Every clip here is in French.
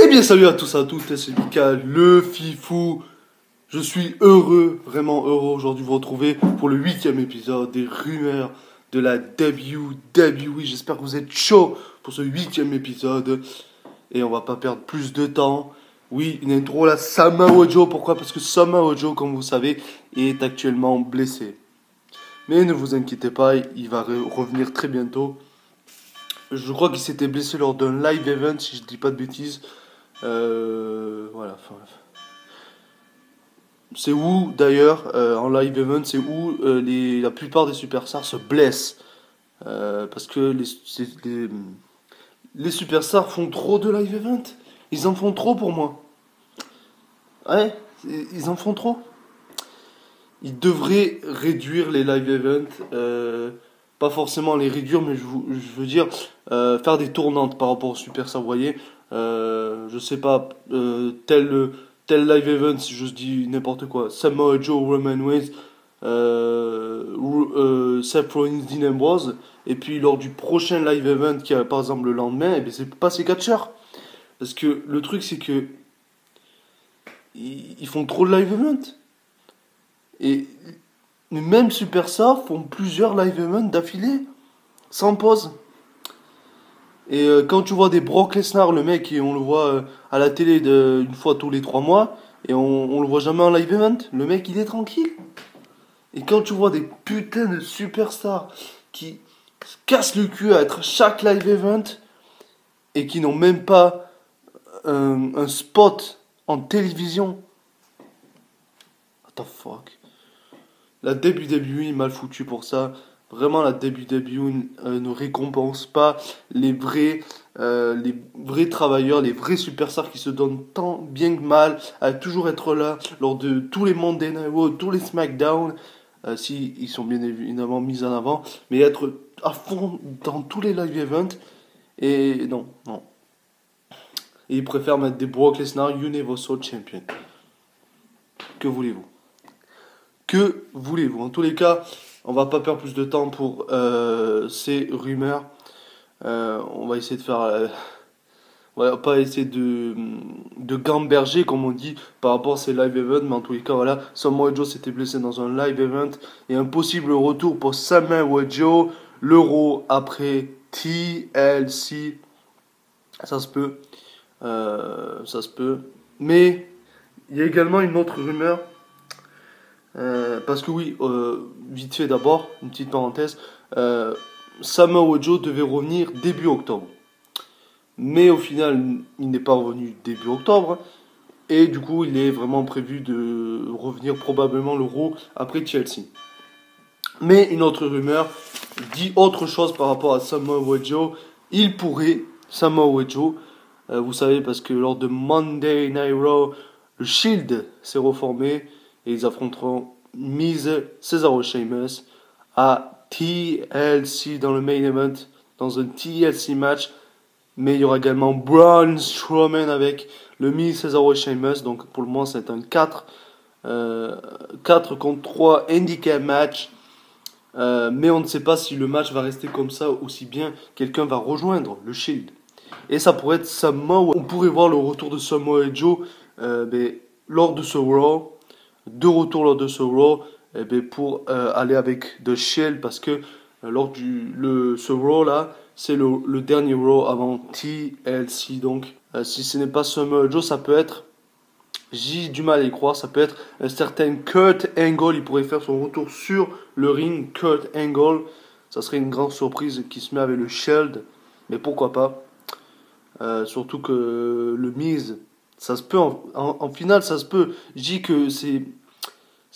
Eh bien salut à tous et à toutes, c'est Mika, le Fifou. Je suis heureux, vraiment heureux aujourd'hui de vous retrouver pour le 8e épisode des rumeurs de la WWE. J'espère que vous êtes chaud pour ce 8e épisode. Et on va pas perdre plus de temps. Oui, une intro là, Samoa Joe. Pourquoi? Parce que Samoa Joe, comme vous savez, est actuellement blessé. Mais ne vous inquiétez pas, il va revenir très bientôt. Je crois qu'il s'était blessé lors d'un live event, si je dis pas de bêtises. Voilà, enfin bref. C'est où d'ailleurs, en live event, c'est où la plupart des superstars se blessent. Parce que les superstars font trop de live event. Ils en font trop pour moi. Ouais, ils en font trop. Ils devraient réduire les live events. Pas forcément les réduire, mais je veux dire faire des tournantes par rapport aux superstars. Vous voyez, je sais pas, tel live event, si je dis n'importe quoi, Samoa Joe, Roman Reigns, Seth Rollins, Dean Ambrose, et puis lors du prochain live event qui a par exemple le lendemain, et bien c'est pas ces catcheurs. Parce que le truc c'est que ils font trop de live event. Et les mêmes superstars font plusieurs live events d'affilée, sans pause. Et quand tu vois des Brock Lesnar, le mec, et on le voit à la télé une fois tous les 3 mois, et on le voit jamais en live event, le mec il est tranquille. Et quand tu vois des putains de superstars qui se cassent le cul à être chaque live event, et qui n'ont même pas un spot en télévision, what the fuck. La WWE est mal foutue pour ça. Vraiment, la WWE ne récompense pas les vrais travailleurs, les vrais superstars qui se donnent tant bien que mal à toujours être là lors de tous les Monday Night Raw, tous les SmackDown, si ils sont bien évidemment mis en avant, mais être à fond dans tous les live events. Et non, non. Et ils préfèrent mettre des Brock Lesnar Universal Champion. Que voulez-vous? Que voulez-vous? En tous les cas, on va pas perdre plus de temps pour ces rumeurs. On va essayer de faire. On va pas essayer de gamberger, comme on dit, par rapport à ces live events. Mais en tous les cas, voilà. Samoa Joe s'était blessé dans un live event. Et un possible retour pour Samoa Joe. L'Euro après TLC. Ça se peut. Ça se peut. Mais il y a également une autre rumeur. Parce que oui, vite fait d'abord, une petite parenthèse, Samoa Joe devait revenir début octobre. Mais au final, il n'est pas revenu début octobre. Et du coup, il est vraiment prévu de revenir probablement l'Euro après Chelsea. Mais une autre rumeur dit autre chose par rapport à Samoa Joe. Il pourrait, Samoa Joe, vous savez, parce que lors de Monday Night Raw, le Shield s'est reformé et ils affronteront Miz, Cesaro, Sheamus à TLC dans le main event, dans un TLC match. Mais il y aura également Braun Strowman avec le Miz, Cesaro et Sheamus. Donc pour le moment, c'est un 4 contre 3 handicap match. Mais on ne sait pas si le match va rester comme ça ou si bien quelqu'un va rejoindre le Shield. Et ça pourrait être Samoa. On pourrait voir le retour de Samoa Joe lors de ce Raw. De retour lors de ce Raw pour aller avec The Shield. Parce que lors ce Raw là, c'est le dernier Raw avant TLC. Donc si ce n'est pas Samoa Joe, ça peut être... J'ai du mal à y croire, ça peut être un certain Kurt Angle, il pourrait faire son retour sur le ring, Kurt Angle, ça serait une grande surprise qui se met avec le Shield, mais pourquoi pas, surtout que le Miz, ça se peut, en finale ça se peut, je dis que c'est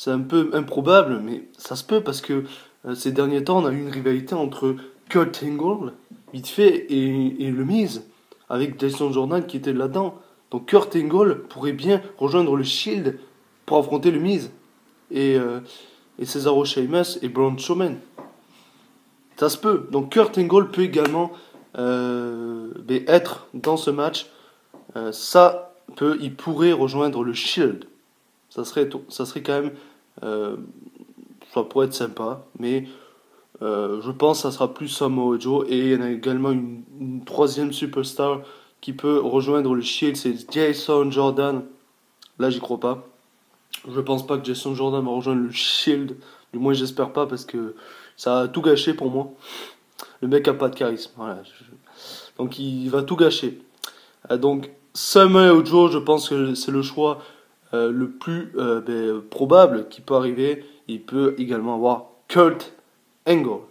un peu improbable, mais ça se peut parce que ces derniers temps on a eu une rivalité entre Kurt Angle, vite fait, et le Miz, avec Jason Jordan qui était là-dedans. Donc Kurt Angle pourrait bien rejoindre le Shield pour affronter le Miz et Cesaro, Sheamus et Braun Strowman. Ça se peut. Donc Kurt Angle peut également être dans ce match. Il pourrait rejoindre le Shield. Ça serait quand même, ça pourrait être sympa, mais je pense que ça sera plus Samoa Joe et il y en a également une troisième superstar qui peut rejoindre le Shield, c'est Jason Jordan. Là, j'y crois pas. Je pense pas que Jason Jordan va rejoindre le Shield. Du moins, j'espère pas parce que ça a tout gâché pour moi. Le mec a pas de charisme. Voilà. Donc, il va tout gâcher. Donc, Samuel Joe, je pense que c'est le choix le plus probable qui peut arriver. Il peut également avoir Kurt Angle.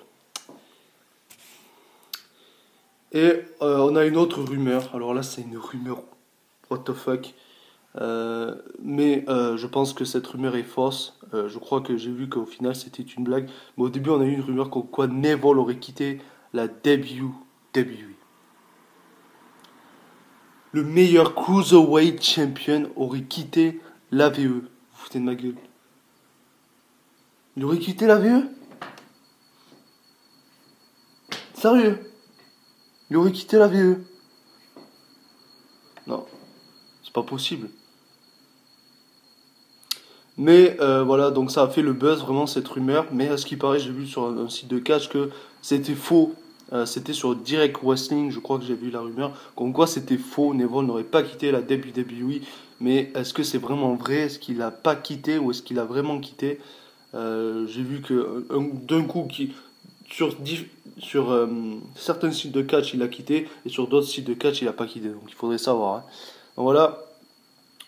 Et on a une autre rumeur. Alors là, c'est une rumeur. What the fuck. Mais je pense que cette rumeur est fausse. Je crois que j'ai vu qu'au final c'était une blague. Mais au début, on a eu une rumeur comme quoi Neville aurait quitté la WWE. Le meilleur Cruiserweight Champion aurait quitté l'AVE. Vous foutez de ma gueule. Il aurait quitté l'AVE? Sérieux? Il aurait quitté l'AVE? Non, c'est pas possible. Mais voilà, donc ça a fait le buzz vraiment cette rumeur. Mais à ce qui paraît, j'ai vu sur un site de catch que c'était faux. C'était sur Direct Wrestling, je crois que j'ai vu la rumeur. Comme quoi c'était faux, Neville n'aurait pas quitté la WWE. Mais est-ce que c'est vraiment vrai? Est-ce qu'il a pas quitté ou est-ce qu'il a vraiment quitté? J'ai vu que d'un coup, sur certains sites de catch, il a quitté. Et sur d'autres sites de catch, il a pas quitté. Donc il faudrait savoir. Hein. Donc voilà.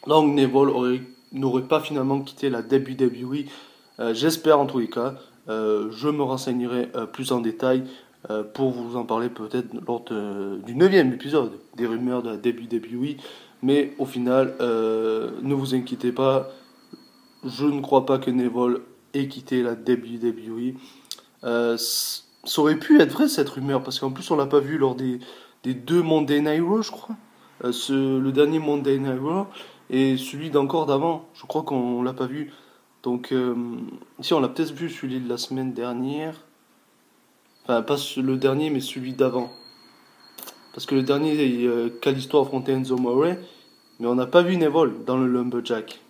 Donc Neville n'aurait pas finalement quitté la WWE. J'espère en tous les cas. Je me renseignerai plus en détail pour vous en parler peut-être lors du 9e épisode des rumeurs de la WWE. Mais au final, ne vous inquiétez pas. Je ne crois pas que Neville ait quitté la WWE. Ça aurait pu être vrai cette rumeur parce qu'en plus on l'a pas vu lors des deux Monday Night Raw, je crois. Le dernier Monday Night Raw et celui d'encore d'avant. Je crois qu'on l'a pas vu. Donc, si on l'a peut-être vu celui de la semaine dernière. Enfin, pas le dernier, mais celui d'avant. Parce que le dernier, Kalisto affrontait Enzo Amore, mais on n'a pas vu Neville dans le Lumberjack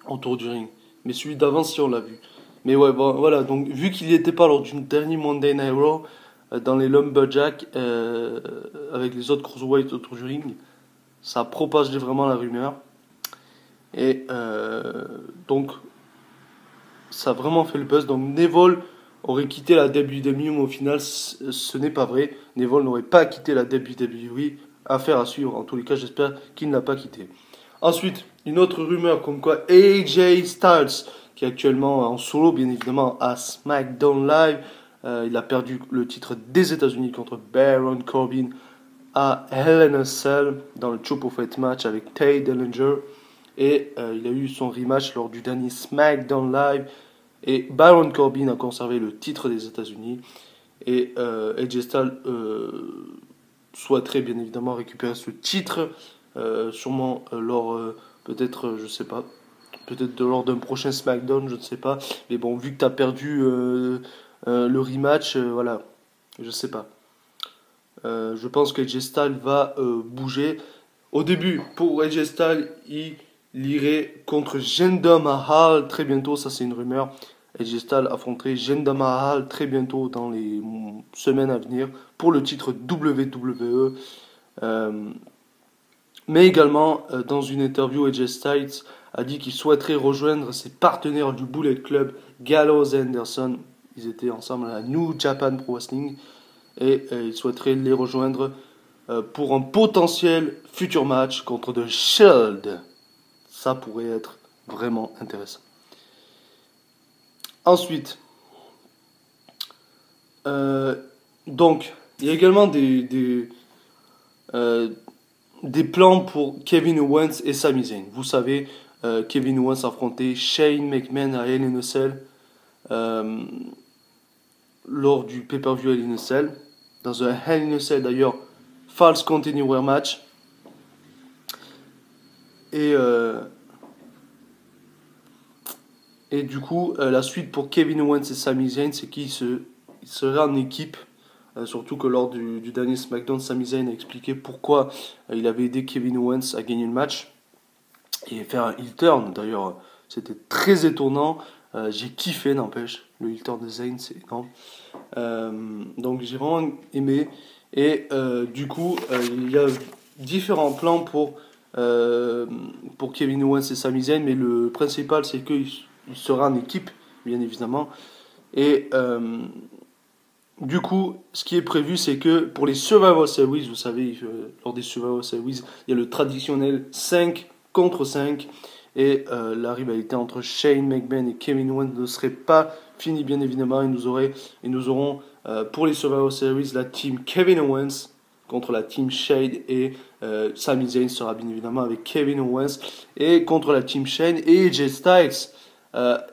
autour du ring. Mais celui d'avant, si on l'a vu. Mais ouais, bon, voilà. Donc, vu qu'il n'y était pas lors du dernier Monday Night Raw, dans les Lumberjack, avec les autres Cruiserweight autour du ring, ça propage vraiment la rumeur. Et donc, ça a vraiment fait le buzz. Donc, Neville aurait quitté la WWE, mais au final, ce n'est pas vrai. Neville n'aurait pas quitté la WWE. Affaire à suivre. En tous les cas, j'espère qu'il ne l'a pas quitté. Ensuite, une autre rumeur comme quoi AJ Styles, qui est actuellement en solo, bien évidemment, à SmackDown Live, il a perdu le titre des États-Unis contre Baron Corbin à Hell in a Cell dans le Triple Threat match avec Tay Dillinger. Et il a eu son rematch lors du dernier SmackDown Live. Et Baron Corbin a conservé le titre des États-Unis. Et AJ Styles souhaiterait bien évidemment récupérer ce titre. Sûrement lors, peut-être, je sais pas. Peut-être lors d'un prochain SmackDown, je ne sais pas. Mais bon, vu que tu as perdu le rematch, voilà. Je sais pas. Je pense que AJ Styles va bouger. Au début, pour AJ Styles, il irait contre Jinder Mahal très bientôt, ça c'est une rumeur. AJ Styles affronterait Jinder Mahal très bientôt dans les semaines à venir pour le titre WWE. Mais également, dans une interview, AJ Styles a dit qu'il souhaiterait rejoindre ses partenaires du Bullet Club, Gallows et Anderson. Ils étaient ensemble à la New Japan Pro Wrestling et il souhaiterait les rejoindre pour un potentiel futur match contre The Shield. Ça pourrait être vraiment intéressant. Ensuite, donc, il y a également des plans pour Kevin Owens et Sami Zayn. Vous savez, Kevin Owens affrontait Shane McMahon à Hell in a Cell lors du pay-per-view Hell in a Cell. Dans un Hell in a Cell d'ailleurs, False Continuer match. Et du coup, la suite pour Kevin Owens et Sami Zayn, c'est qu'ils seraient en équipe. Surtout que lors du dernier SmackDown, Sami Zayn a expliqué pourquoi il avait aidé Kevin Owens à gagner le match. Et faire un heel turn, d'ailleurs, c'était très étonnant. J'ai kiffé, n'empêche. Le heel turn de Zayn, c'est énorme. Donc j'ai vraiment aimé. Et du coup, il y a différents plans pour Kevin Owens et Sami Zayn, mais le principal c'est qu'il sera en équipe, bien évidemment. Et du coup, ce qui est prévu, c'est que pour les Survivor Series, vous savez, lors des Survivor Series, il y a le traditionnel 5 contre 5. Et la rivalité entre Shane McMahon et Kevin Owens ne serait pas finie, bien évidemment. Et nous aurons pour les Survivor Series la team Kevin Owens contre la team Shane. Et Sami Zayn sera bien évidemment avec Kevin Owens. Et contre la team Shane. Et AJ Styles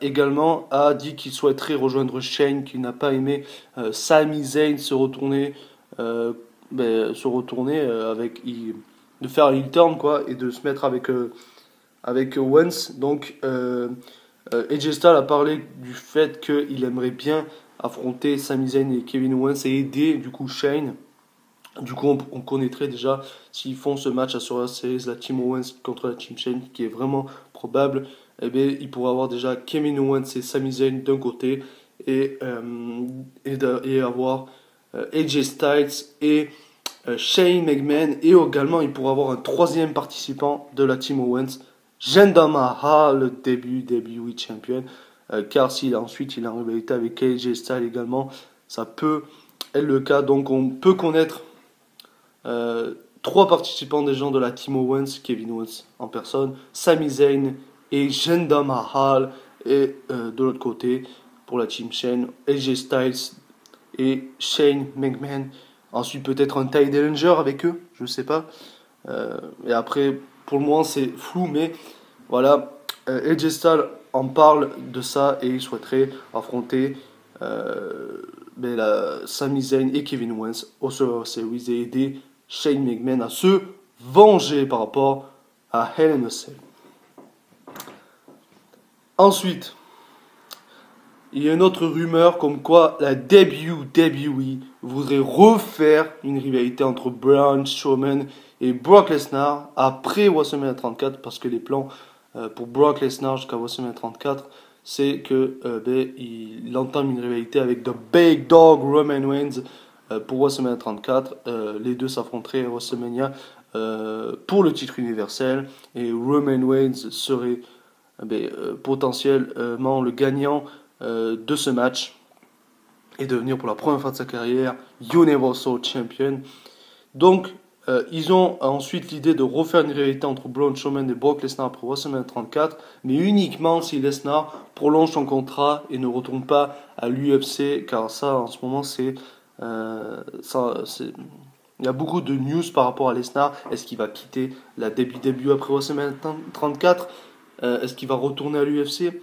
également a dit qu'il souhaiterait rejoindre Shane, qu'il n'a pas aimé Sami Zayn se retourner, de faire un heel turn quoi, et de se mettre avec Owens. Donc AJ Styles a parlé du fait qu'il aimerait bien affronter Sami Zayn et Kevin Owens et aider du coup Shane. Du coup, on connaîtrait déjà s'ils font ce match à Survivor Series, la Team Owens contre la Team Shane, qui est vraiment probable. Eh bien, il pourrait avoir déjà Kevin Owens et Sami Zayn d'un côté et avoir AJ Styles et Shane McMahon. Et également, il pourrait avoir un troisième participant de la Team Owens, Jinder Mahal, le WWE Champion. Car s'il ensuite il est en rivalité avec AJ Styles également, ça peut être le cas. Donc on peut connaître trois participants des gens de la Team Owens, Kevin Owens en personne, Sami Zayn et Jinder Mahal. Et de l'autre côté, pour la Team Shane, AJ Styles et Shane McMahon. Ensuite peut-être un Ty Dillinger avec eux, je sais pas. Et après, pour le moment c'est flou, mais voilà, AJ Styles en parle de ça et il souhaiterait affronter Sami Zayn et Kevin Owens au Survivor Series et aider Shane McMahon à se venger par rapport à Hell in a Cell. Ensuite, il y a une autre rumeur comme quoi la WWE voudrait refaire une rivalité entre Braun Strowman et Brock Lesnar après WrestleMania 34, parce que les plans pour Brock Lesnar jusqu'à WrestleMania 34, c'est que il entame une rivalité avec The Big Dog Roman Reigns pour WrestleMania 34. Les deux s'affronteraient à WrestleMania pour le titre universel et Roman Reigns serait potentiellement le gagnant de ce match et devenir pour la première fois de sa carrière Universal Champion. Donc ils ont ensuite l'idée de refaire une rivalité entre Braun Strowman et Brock Lesnar après WrestleMania 34, mais uniquement si Lesnar prolonge son contrat et ne retourne pas à l'UFC, car ça en ce moment il y a beaucoup de news par rapport à Lesnar. Est-ce qu'il va quitter la WWE après WrestleMania 34? Est-ce qu'il va retourner à l'UFC?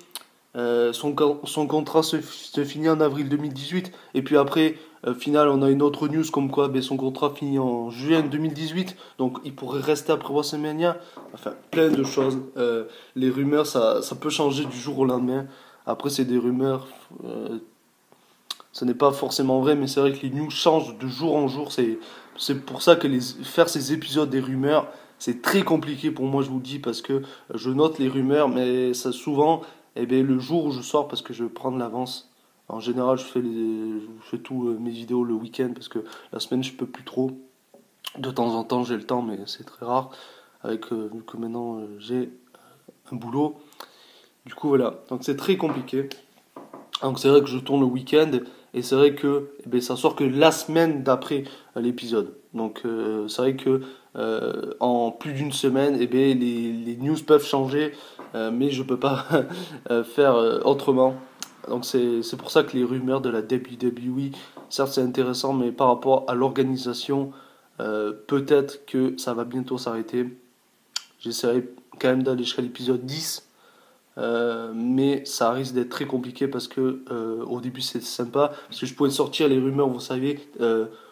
Son contrat se finit en avril 2018. Et puis après, final, on a une autre news comme quoi son contrat finit en juin 2018. Donc il pourrait rester après WrestleMania. Enfin, plein de choses. Les rumeurs, ça peut changer du jour au lendemain. Après, c'est des rumeurs. Ce n'est pas forcément vrai, mais c'est vrai que les news changent de jour en jour. C'est pour ça que faire ces épisodes des rumeurs, c'est très compliqué pour moi, je vous le dis, parce que je note les rumeurs, mais ça souvent, le jour où je sors, parce que je prends de l'avance. En général, je fais tous mes vidéos le week-end, parce que la semaine, je peux plus trop. De temps en temps, j'ai le temps, mais c'est très rare, vu que maintenant, j'ai un boulot. Du coup, voilà. Donc, c'est très compliqué. Donc, c'est vrai que je tourne le week-end, et c'est vrai que ça sort que la semaine d'après l'épisode. Donc, c'est vrai que en plus d'une semaine, les news peuvent changer, mais je peux pas faire autrement. Donc c'est pour ça que les rumeurs de la WWE, certes c'est intéressant, mais par rapport à l'organisation, peut-être que ça va bientôt s'arrêter. J'essaierai quand même d'aller jusqu'à l'épisode 10, mais ça risque d'être très compliqué parce que au début c'est sympa, parce que je pouvais sortir les rumeurs, vous savez,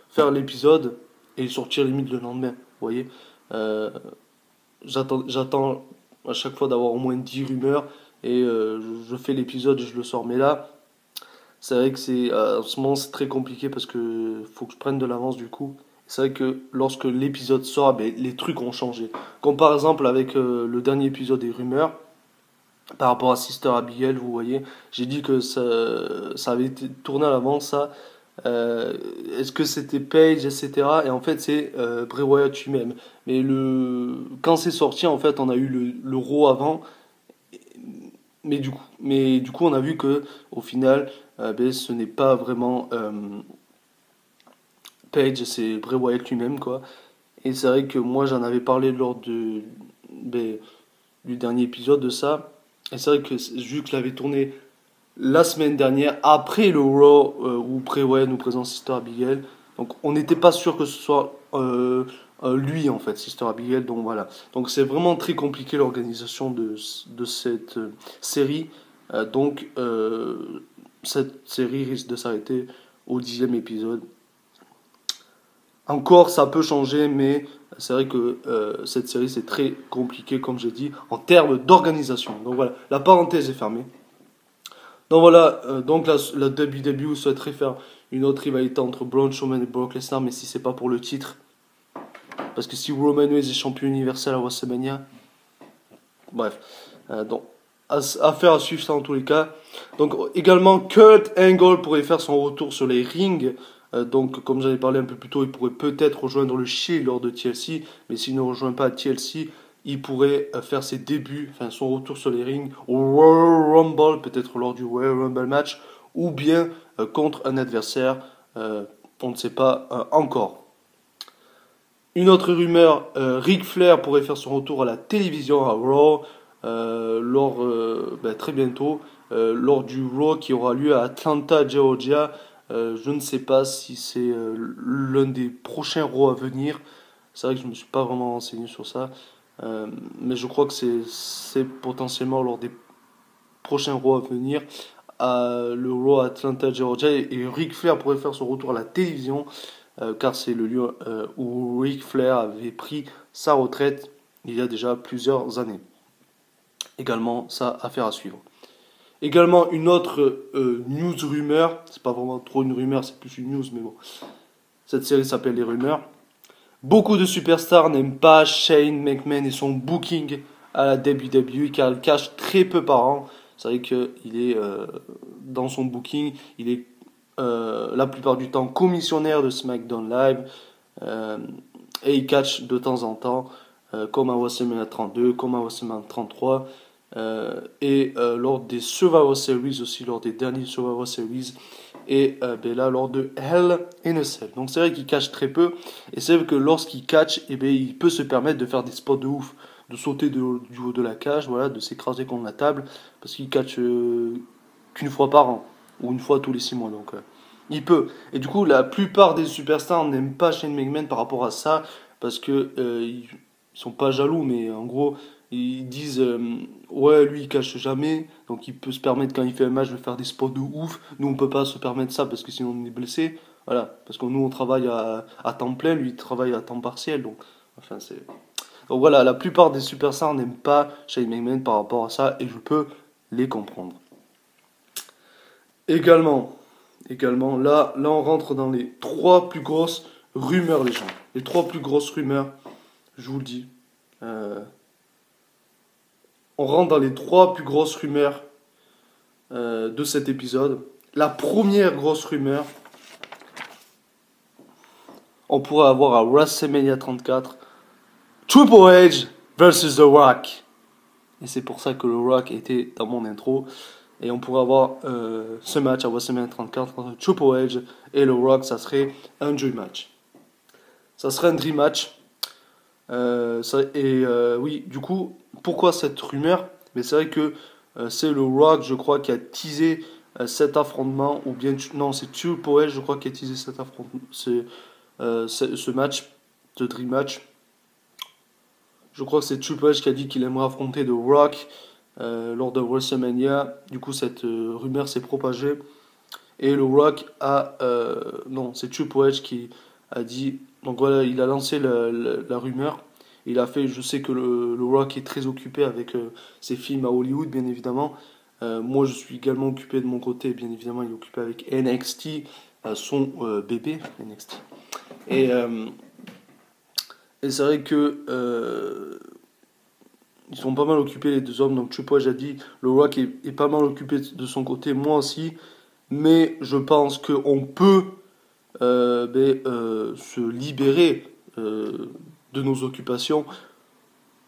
faire l'épisode et sortir limite le lendemain, vous voyez. Euh, j'attends à chaque fois d'avoir au moins 10 rumeurs et je fais l'épisode et je le sors. Mais là, c'est vrai que en ce moment c'est très compliqué parce que faut que je prenne de l'avance du coup. C'est vrai que lorsque l'épisode sort, les trucs ont changé. Comme par exemple avec le dernier épisode des rumeurs, par rapport à Sister Abigail, vous voyez, j'ai dit que ça avait été tourné à l'avance, ça, Est-ce que c'était Page, etc. Et en fait, c'est Bray Wyatt lui-même. Mais quand c'est sorti, en fait, on a eu le Raw avant. Mais du coup, on a vu que au final, ben, ce n'est pas vraiment Page, c'est Bray Wyatt lui-même, quoi. Et c'est vrai que moi, j'en avais parlé lors ben, du dernier épisode de ça. Et c'est vrai que vu que je l'avais tourné la semaine dernière, après le Raw où Bray Wyatt nous présente Sister Abigail. Donc on n'était pas sûr que ce soit lui en fait, Sister Abigail. Donc voilà. Donc c'est vraiment très compliqué l'organisation de cette série. Cette série risque de s'arrêter au 10e épisode. Encore ça peut changer, mais c'est vrai que cette série c'est très compliqué comme j'ai dit en termes d'organisation. Donc voilà, la parenthèse est fermée. Donc voilà, donc la WWE souhaiterait faire une autre rivalité entre Braun Strowman et Brock Lesnar, mais si c'est pas pour le titre, parce que si Roman Reigns est champion universel à WrestleMania, bref, donc affaire à suivre ça en tous les cas. Donc également Kurt Angle pourrait faire son retour sur les rings. Donc comme j'avais parlé un peu plus tôt, il pourrait peut-être rejoindre le Shield lors de TLC, mais s'il ne rejoint pas TLC, il pourrait faire ses débuts, enfin son retour sur les rings au Royal Rumble, peut-être lors du Royal Rumble match, ou bien contre un adversaire, on ne sait pas encore. Une autre rumeur, Ric Flair pourrait faire son retour à la télévision à Raw très bientôt, lors du Raw qui aura lieu à Atlanta, Georgia. Je ne sais pas si c'est l'un des prochains Raw à venir. C'est vrai que je ne me suis pas vraiment renseigné sur ça. Mais je crois que c'est potentiellement lors des prochains Raw à venir. Le Raw à Atlanta, Georgia. Et Ric Flair pourrait faire son retour à la télévision. Car c'est le lieu où Ric Flair avait pris sa retraite il y a déjà plusieurs années. Également, ça, affaire à suivre. Également, une autre news rumeur, c'est pas vraiment trop une rumeur, c'est plus une news, mais bon. Cette série s'appelle Les Rumeurs. Beaucoup de superstars n'aiment pas Shane McMahon et son booking à la WWE car il cache très peu par an. C'est vrai qu'il est dans son booking, il est la plupart du temps commissionnaire de SmackDown Live euh, et il catch de temps en temps comme à WrestleMania 32, comme à WrestleMania 33 lors des Survivor Series aussi, lors des derniers Survivor Series et là lors de Hell in a Cell. Donc c'est vrai qu'il catch très peu et c'est vrai que lorsqu'il catch, il peut se permettre de faire des spots de ouf, de sauter du haut de la cage, voilà, de s'écraser contre la table parce qu'il catch qu'une fois par an ou une fois tous les 6 mois. Donc il peut. Et du coup, la plupart des superstars n'aiment pas Shane McMahon par rapport à ça parce que ils sont pas jaloux, mais en gros, ils disent ouais, lui il cache jamais, donc il peut se permettre quand il fait un match de faire des spots de ouf. Nous on peut pas se permettre ça parce que sinon on est blessé. Voilà, parce que nous on travaille à temps plein, lui il travaille à temps partiel. Donc voilà, la plupart des superstars n'aiment pas Shane McMahon par rapport à ça et je peux les comprendre. Également, là on rentre dans les trois plus grosses rumeurs, les gens. Les trois plus grosses rumeurs, je vous le dis. Euh, on rentre dans les trois plus grosses rumeurs de cet épisode. La première grosse rumeur, on pourrait avoir à WrestleMania 34 Triple H versus The Rock. Et c'est pour ça que le Rock était dans mon intro. Et on pourrait avoir ce match à WrestleMania 34 entre Triple H et le Rock. Ça serait un dream match. Ça serait un dream match. Oui, du coup, pourquoi cette rumeur? Mais c'est vrai que c'est le Rock, je crois, qui a teasé cet affrontement. Ou bien, non, c'est Triple H, je crois, qui a teasé cet affrontement. Ce match, ce dream match. Je crois que c'est Triple H qui a dit qu'il aimerait affronter The Rock lors de WrestleMania. Du coup, cette rumeur s'est propagée. Et le Rock a... non, c'est Triple H qui a dit... Donc voilà, il a lancé la rumeur. Il a fait... Je sais que le Rock est très occupé avec ses films à Hollywood, bien évidemment. Moi, je suis également occupé de mon côté. Bien évidemment, il est occupé avec NXT, son bébé, NXT. Et c'est vrai que ils sont pas mal occupés les deux hommes. Donc Triple H a dit le Rock est pas mal occupé de son côté, moi aussi. Mais je pense qu'on peut se libérer de nos occupations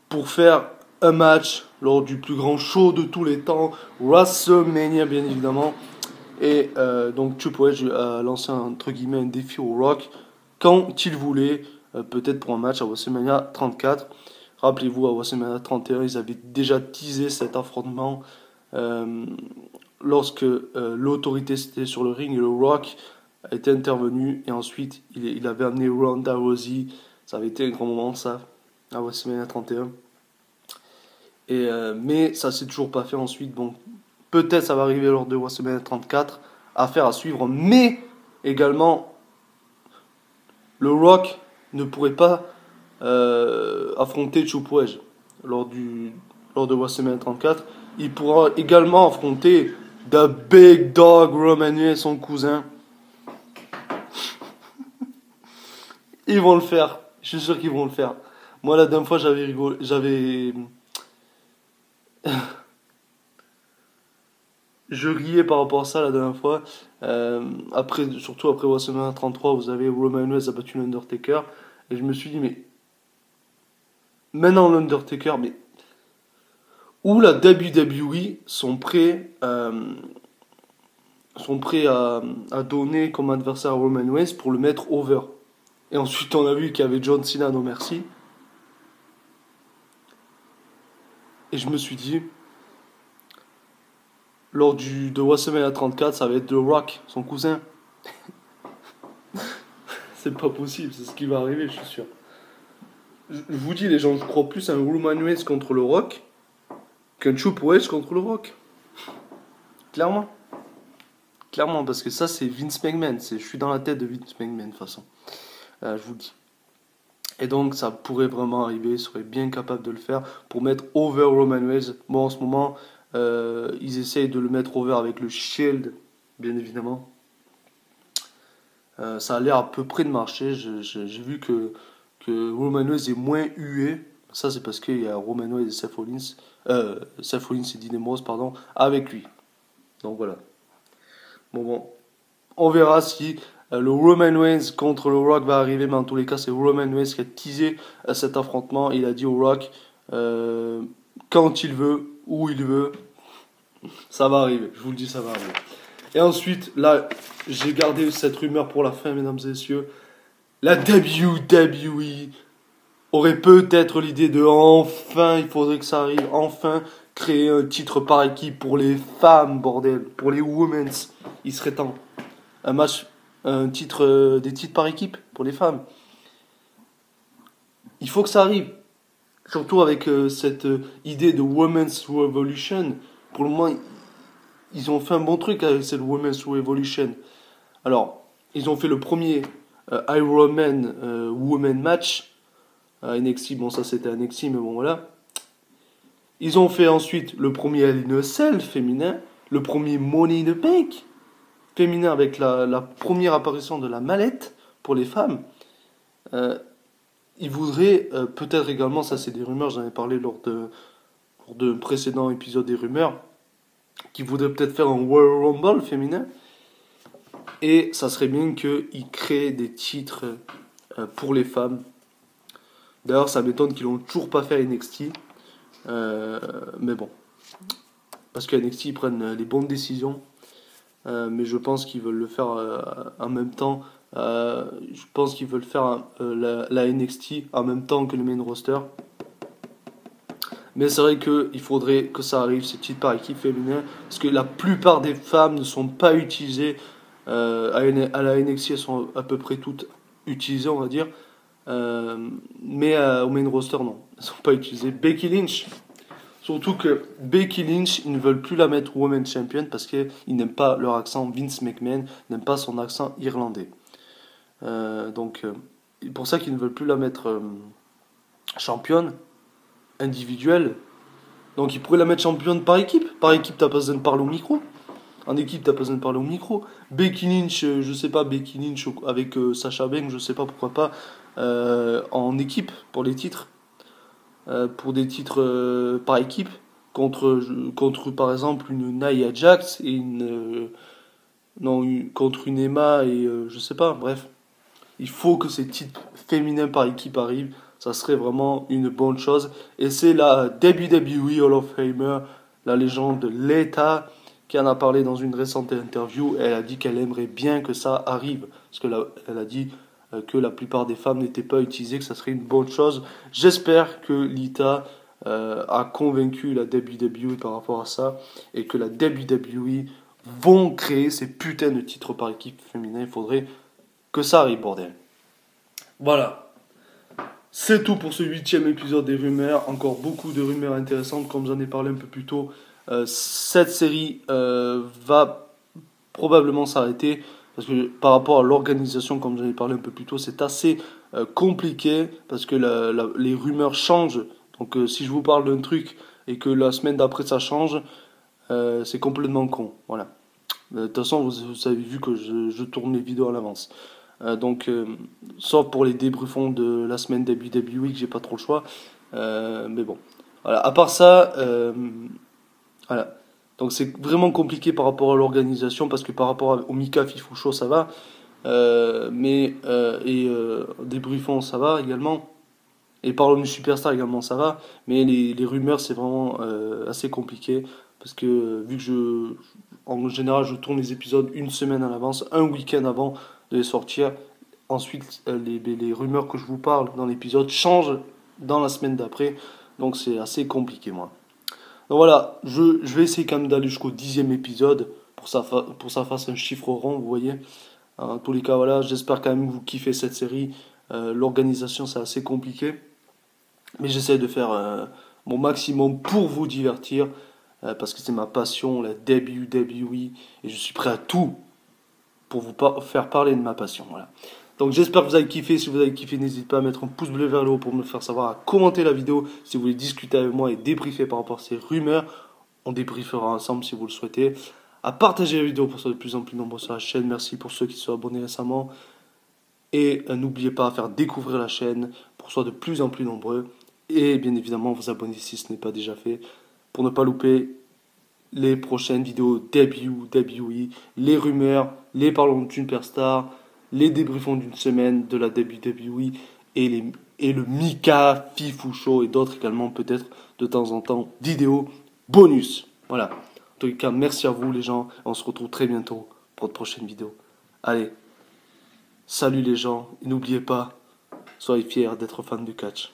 pour faire un match lors du plus grand show de tous les temps, WrestleMania bien évidemment. Et donc Triple H a lancé entre guillemets un défi au Rock quand il voulait, peut-être pour un match à WrestleMania 34. Rappelez-vous, à WrestleMania 31, ils avaient déjà teasé cet affrontement lorsque l'autorité était sur le ring et le Rock a été intervenu. Et ensuite, il avait amené Ronda Rousey. Ça avait été un grand moment, ça, à WrestleMania 31. Mais ça s'est toujours pas fait ensuite. Bon, peut-être ça va arriver lors de WrestleMania 34. Affaire à suivre. Mais également, le Rock ne pourrait pas affronter Triple H lors de WrestleMania 34. Il pourra également affronter The Big Dog Roman Reigns, son cousin. Ils vont le faire. Je suis sûr qu'ils vont le faire. Moi, la dernière fois, j'avais rigolé. Je riais par rapport à ça la dernière fois. Surtout après WrestleMania 33, vous avez Roman Reigns a battu l'Undertaker. Et je me suis dit, mais maintenant l'Undertaker, mais où la WWE sont prêts à donner comme adversaire à Roman Reigns pour le mettre over. Et ensuite, on a vu qu'il y avait John Cena, non merci. Et je me suis dit, lors de WrestleMania 34, ça va être The Rock, son cousin. C'est pas possible, c'est ce qui va arriver, je suis sûr. Je vous dis, les gens, je crois plus à un Roman Reigns contre le Rock qu'un Triple H contre le Rock. Clairement. Clairement, parce que ça, c'est Vince McMahon. Je suis dans la tête de Vince McMahon, de toute façon. Je vous le dis. Et donc, ça pourrait vraiment arriver. Ils seraient bien capables de le faire pour mettre over Roman Reigns. Bon, en ce moment, ils essayent de le mettre over avec le Shield, bien évidemment. Ça a l'air à peu près de marcher. J'ai vu que Roman Reigns est moins hué. Ça, c'est parce qu'il y a Roman Reigns et Seth Rollins et Dean Ambrose, pardon, avec lui. Donc voilà. Bon. On verra si le Roman Reigns contre le Rock va arriver. Mais en tous les cas, c'est Roman Reigns qui a teasé cet affrontement. Il a dit au Rock, quand il veut, où il veut, ça va arriver. Je vous le dis, ça va arriver. Et ensuite, là, j'ai gardé cette rumeur pour la fin, mesdames et messieurs. La WWE aurait peut-être l'idée de enfin, il faudrait que ça arrive, enfin créer un titre par équipe pour les femmes, bordel, pour les women's. Il serait temps. Un match, des titres par équipe pour les femmes. Il faut que ça arrive. Surtout avec cette idée de Women's Revolution. Pour le moment, ils ont fait un bon truc avec cette Women's Revolution. Alors, ils ont fait le premier Iron Man Women Match à NXT. Bon, ça c'était à NXT, mais bon, voilà. Ils ont fait ensuite le premier Hell in a Cell féminin, le premier Money in the Bank féminin avec la première apparition de la mallette pour les femmes. Ils voudraient peut-être également, ça c'est des rumeurs, j'en ai parlé lors de précédents épisodes des rumeurs, qu'ils voudraient peut-être faire un Royal Rumble féminin. Et ça serait bien qu'ils créent des titres pour les femmes. D'ailleurs, ça m'étonne qu'ils l'ont toujours pas fait à NXT. Mais bon. Parce qu'à NXT, ils prennent les bonnes décisions. Mais je pense qu'ils veulent le faire en même temps. Je pense qu'ils veulent faire la NXT en même temps que le main roster. Mais c'est vrai qu'il faudrait que ça arrive, ces titres par équipe féminin. Parce que la plupart des femmes ne sont pas utilisées. À la NXT, elles sont à peu près toutes utilisées, on va dire. Mais au main roster, non. Elles ne sont pas utilisées. Becky Lynch. Surtout que Becky Lynch, ils ne veulent plus la mettre Women's Champion parce qu'ils n'aiment pas leur accent. Vince McMahon n'aime pas son accent irlandais. Donc, c'est pour ça qu'ils ne veulent plus la mettre championne individuelle. Donc, ils pourraient la mettre championne par équipe. Par équipe, t'as pas besoin de parler au micro. En équipe, t'as pas besoin de parler au micro. Becky Lynch, je sais pas, Becky Lynch avec Sasha Banks, je sais pas pourquoi pas, en équipe pour les titres. Pour des titres par équipe contre par exemple une Nia Jax et non, contre une Emma et je sais pas, bref. Il faut que ces titres féminins par équipe arrivent. Ça serait vraiment une bonne chose. Et c'est la WWE Hall of Famer, la légende de l'État, qui en a parlé dans une récente interview. Elle a dit qu'elle aimerait bien que ça arrive. Parce que elle a dit que la plupart des femmes n'étaient pas utilisées, que ça serait une bonne chose. J'espère que Lita a convaincu la WWE par rapport à ça. Et que la WWE vont créer ces putains de titres par équipe féminin. Il faudrait que ça arrive, bordel. Voilà. C'est tout pour ce 8e épisode des rumeurs. Encore beaucoup de rumeurs intéressantes, comme j'en ai parlé un peu plus tôt. Cette série va probablement s'arrêter. Parce que par rapport à l'organisation, comme j'en ai parlé un peu plus tôt, c'est assez compliqué. Parce que les rumeurs changent. Donc si je vous parle d'un truc et que la semaine d'après ça change, c'est complètement con. Voilà. De toute façon, vous avez vu que je tourne les vidéos à l'avance. Donc, sauf pour les débriefons de la semaine WWE, que j'ai pas trop le choix. Mais bon. Voilà. À part ça, voilà. Donc c'est vraiment compliqué par rapport à l'organisation, parce que par rapport au Mika Fifoucho, ça va. Débriefons, ça va également. Et parlons du Superstar également, ça va. Mais les rumeurs, c'est vraiment assez compliqué. Parce que vu que en général, je tourne les épisodes une semaine à l'avance, un week-end avant de les sortir. Ensuite, les rumeurs que je vous parle dans l'épisode changent dans la semaine d'après. Donc c'est assez compliqué, moi. Donc voilà, je vais essayer quand même d'aller jusqu'au 10e épisode pour pour ça fasse un chiffre rond, vous voyez. En tous les cas, voilà, j'espère quand même que vous kiffez cette série. L'organisation, c'est assez compliqué. Mais j'essaie de faire mon maximum pour vous divertir. Parce que c'est ma passion, la WWE. Et je suis prêt à tout pour vous faire parler de ma passion. Voilà. Donc j'espère que vous avez kiffé. Si vous avez kiffé, n'hésitez pas à mettre un pouce bleu vers le haut pour me le faire savoir, à commenter la vidéo si vous voulez discuter avec moi et débriefer par rapport à ces rumeurs. On débriefera ensemble si vous le souhaitez. À partager la vidéo pour que soit de plus en plus nombreux sur la chaîne. Merci pour ceux qui se sont abonnés récemment. Et n'oubliez pas à faire découvrir la chaîne pour que soit de plus en plus nombreux. Et bien évidemment, vous abonner si ce n'est pas déjà fait pour ne pas louper les prochaines vidéos WWE, les rumeurs, les parlons d'une superstar, les débriefons d'une semaine de la WWE et le Mika Fifou Show et d'autres également, peut-être de temps en temps, vidéos bonus. Voilà. En tout cas, merci à vous les gens. On se retrouve très bientôt pour de prochaines vidéos. Allez, salut les gens. Et n'oubliez pas, soyez fiers d'être fans du catch.